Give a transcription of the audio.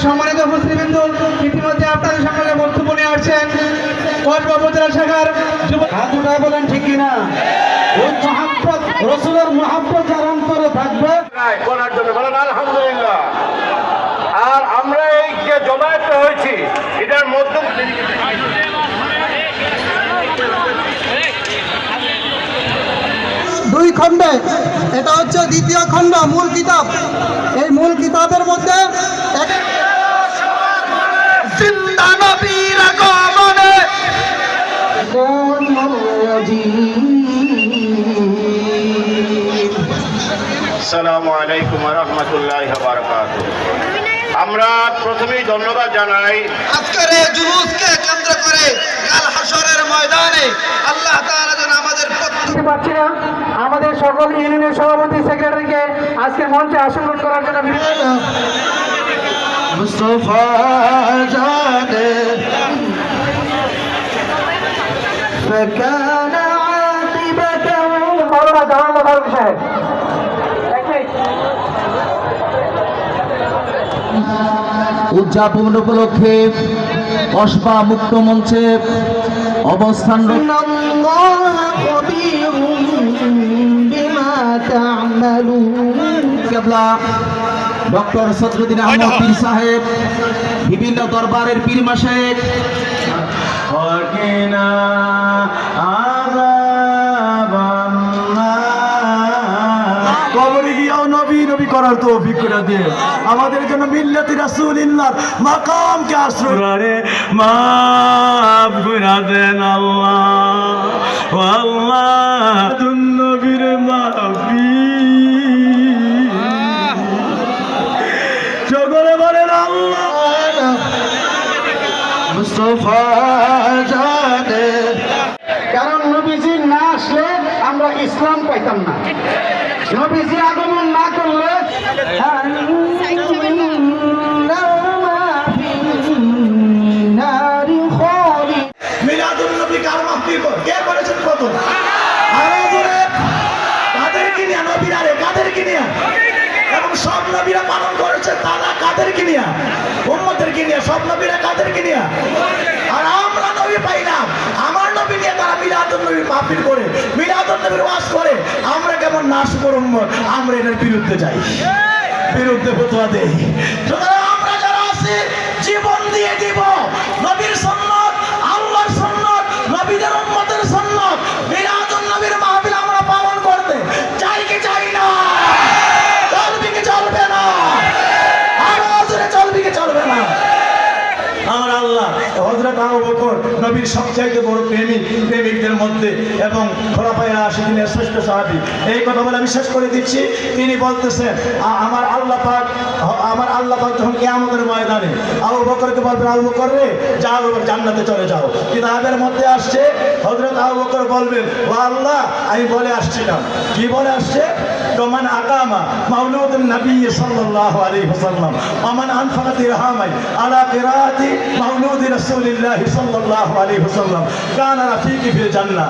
সম্মানিত মুসলিমবৃন্দ, ইতিমধ্যে আপনাদের সামনে বক্তব্য নিয়ে আসছেন কসবা উপজেলা শাখার হাত উঠায় বলেন ঠিক কিনা? ওই মহাব্বত, রসুলের মহাব্বত যার অন্তরে থাকবে বলার জন্য বলেন আলহামদুলিল্লাহ। আর আমরা এই যে জমায়েতটা হয়েছি এটার মধ্যে দুই খণ্ডে, এটা হচ্ছে দ্বিতীয় খণ্ড মূল কিতাব। এই মূল কিতাবের মধ্যে আসসালামু আলাইকুম ওয়া রাহমাতুল্লাহি ওয়া বারাকাতুহু। আমরা প্রথমেই ধন্যবাদ জানাই আজকের এই জুলুসকে কেন্দ্র করে কাল হাশরের ময়দানে আল্লাহ তাআলা যেন আমাদের পাচ্ছি না আমাদের সকল ইউনিয়নের সভাপতি সেক্রেটারিকে আজকে মঞ্চে আসন গ্রহণ করার জন্য মুস্তাফা জানে فكان عاقبته করোনা জানানো দরকার বিষয় উদযাপন উপলক্ষে কসবা মুক্ত মঞ্চে অবস্থান ডক্টর সদরুদ্দিন আহমদ পীর সাহেব, বিভিন্ন দরবারের পীর মাশেখ কবরে গিয়েও নবী নবী করার তৌফিক করে দিয়ে আমাদের জন্য মিল্লাতি রাসূলুল্লাহর মাকামকে আশ্রয় করে মাফ করে দেন আল্লাহ ও আল্লাহ নবীর মাফি সকলে বলেন আল্লাহ মুস্তাফা জানে। কারণ নবীজি না আসলে আমরা ইসলাম পাইতাম না। নবীজি আগমন না করলে মিলাদুন নবী কার মাফি কে করেছেন কত আরে জোরে কাদেরকে নিয়ে নবীরা রে কাদেরকে নিয়ে এবং সব নবীরা পালন করেছে তারা কাদেরকে নিয়ে উম্মতদেরকে নিয়ে সব নবীরা কাদেরকে নিয়ে আর আমরা নবী পাই না আমার নবী নিয়ে তারা মিলাদুন নবীর মাহফিল করে মিলাদুন নবীর ওয়াজ করে আমরা কেমন নাশকর উম্মত আমরা এর বিরুদ্ধে যাই বিরুদ্ধে ফতোয়া দেই সুতরাং আমরা যারা আছি জীবন দিয়ে দিব নবীর সুন্নাত আল্লাহর সুন্নাত নবীদের উম্মতের সুন্নাত মিলাদুন নবীর মাহফিল আমরা পালন করতে চাই কি চাই না চলবে কি চলবে না আর জোরে চলবে কি চলবে না আমার আল্লাহ হযরত আবু বকর নবীর সবচাইতে বড় প্রেমিকদের মধ্যে এবং খোলাফায়ে রাশিদিনের শ্রেষ্ঠ সাহাবী এই কথা বলে আমি শেষ করে দিচ্ছি। তিনি বলতেছেন আমার আল্লাহ পাক যখন কিয়ামতের ময়দানে আবু বকরকে বলবেন আবু বকর রে যাও এবার জান্নাতে চলে যাও। কিতাবের মধ্যে আসছে হযরত আবু বকর বলবেন ও আল্লাহ আমি বলে আসছিলাম কি বলে আসছে মান আকামা মাউলুদুন নবী সাল্লাল্লাহু আলাইহি ওয়াসাল্লাম ওয়া মান আনফাকা দিরহামাই আলা কিরাআতি মাউলুদি রাসূলিল্লাহ সাল্লাল্লাহু আলাইহি ওয়াসাল্লাম কানা রাফিকি ফিল জান্নাহ।